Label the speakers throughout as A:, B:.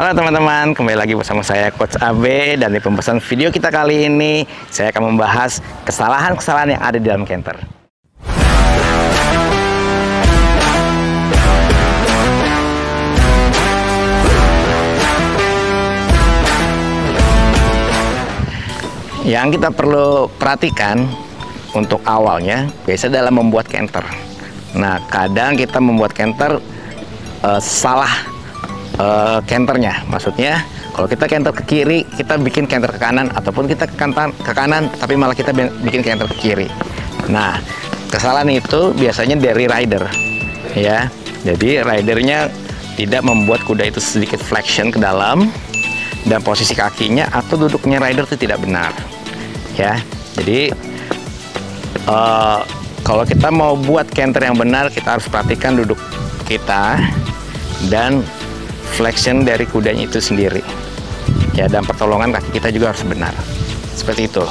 A: Halo teman-teman, kembali lagi bersama saya Coach AB, dan di pembahasan video kita kali ini saya akan membahas kesalahan-kesalahan yang ada di dalam canter. Yang kita perlu perhatikan untuk awalnya biasa dalam membuat canter. Nah, kadang kita membuat canter salah canternya, maksudnya kalau kita canter ke kiri, kita bikin canter ke kanan, ataupun kita ke kanan tapi malah kita bikin canter ke kiri. Nah, kesalahan itu biasanya dari rider, ya. Jadi ridernya tidak membuat kuda itu sedikit flexion ke dalam, dan posisi kakinya atau duduknya rider itu tidak benar, ya. Jadi kalau kita mau buat canter yang benar, kita harus perhatikan duduk kita dan flexion dari kudanya itu sendiri, ya, dan pertolongan kaki kita juga harus benar, seperti itu.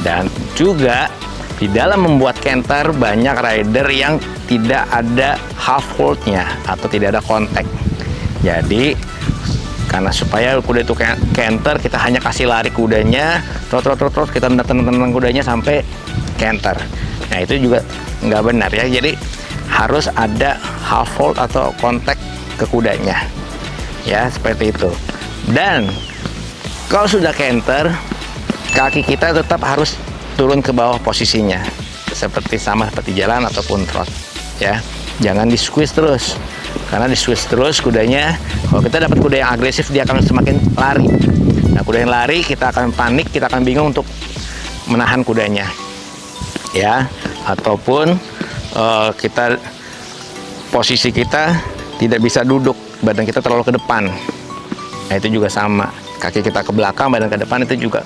A: Dan juga di dalam membuat canter banyak rider yang tidak ada half hold-nya atau tidak ada kontak. Jadi karena supaya kuda itu canter, kita hanya kasih lari kudanya, terus kita tenang kudanya sampai canter. Nah, itu juga nggak benar, ya. Jadi harus ada half hold atau kontak ke kudanya, ya, seperti itu. Dan kalau sudah canter, kaki kita tetap harus turun ke bawah posisinya, seperti jalan ataupun trot, ya. Jangan di squeeze terus, karena di squeeze terus kudanya, kalau kita dapat kuda yang agresif, dia akan semakin lari. Nah, kuda yang lari, kita akan panik, kita akan bingung untuk menahan kudanya, ya. Ataupun posisi kita tidak bisa duduk, badan kita terlalu ke depan. Nah, itu juga sama, kaki kita ke belakang, badan ke depan, itu juga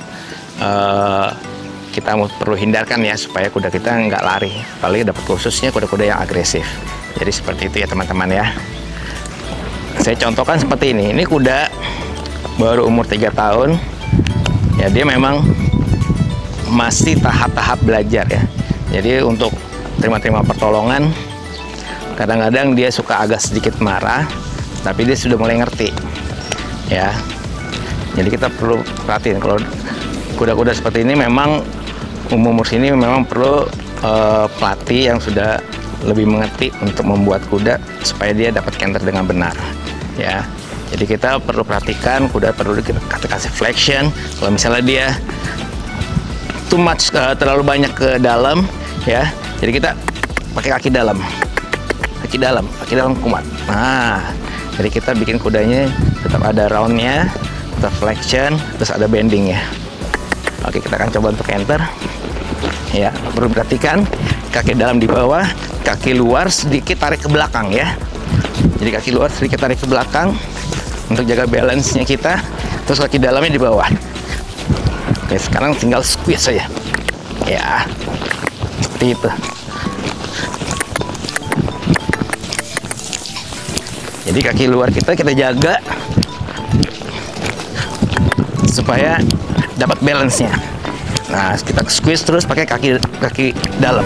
A: kita perlu hindarkan, ya, supaya kuda kita nggak lari, apalagi dapat khususnya kuda-kuda yang agresif. Jadi seperti itu, ya teman-teman, ya. Saya contohkan seperti ini kuda baru umur 3 tahun, ya, dia memang masih tahap-tahap belajar, ya. Jadi untuk terima-terima pertolongan, kadang-kadang dia suka agak sedikit marah, tapi dia sudah mulai ngerti, ya. Jadi kita perlu perhatiin, kalau kuda-kuda seperti ini memang umur sini memang perlu pelatih yang sudah lebih mengerti untuk membuat kuda supaya dia dapat canter dengan benar, ya. Jadi kita perlu perhatikan kuda, perlu kita kasih flexion. Kalau misalnya dia too much, terlalu banyak ke dalam, ya, jadi kita pakai kaki dalam kumat. Nah, jadi kita bikin kudanya tetap ada roundnya, tetap flexion, terus ada bending, ya. Oke, kita akan coba untuk canter, ya. Perlu perhatikan kaki dalam di bawah, kaki luar sedikit tarik ke belakang, ya. Jadi kaki luar sedikit tarik ke belakang untuk jaga balance-nya kita, terus kaki dalamnya di bawah. Oke, sekarang tinggal squeeze saja, ya, seperti itu. Jadi kaki luar kita jaga supaya dapat balance-nya. Nah, kita squeeze terus pakai kaki dalam.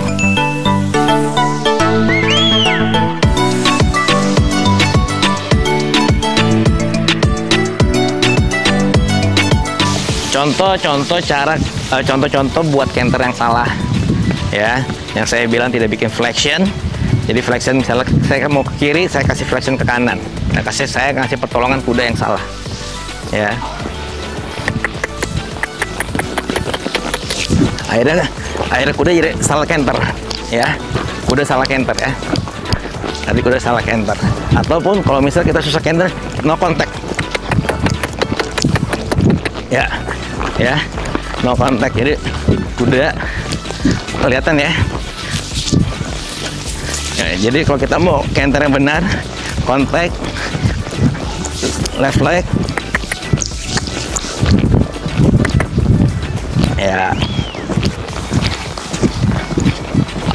A: Contoh buat canter yang salah, ya. Yang saya bilang tidak bikin flexion. Jadi flexion, misalnya saya mau ke kiri, saya kasih flexion ke kanan. Nah, saya kasih pertolongan kuda yang salah, ya. Akhirnya kuda jadi salah canter, ya. Kuda salah canter, ya. Tadi kuda salah canter. Ataupun kalau misalnya kita susah canter, no contact, ya, no contact. Jadi kuda kelihatan, ya. Jadi kalau kita mau canter yang benar, contact, left leg, ya.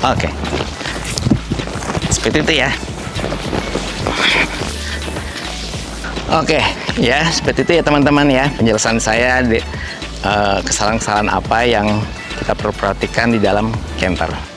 A: Oke, seperti itu, ya. Oke, ya, seperti itu, ya teman-teman, ya, penjelasan saya di kesalahan-kesalahan apa yang kita perlu perhatikan di dalam canter.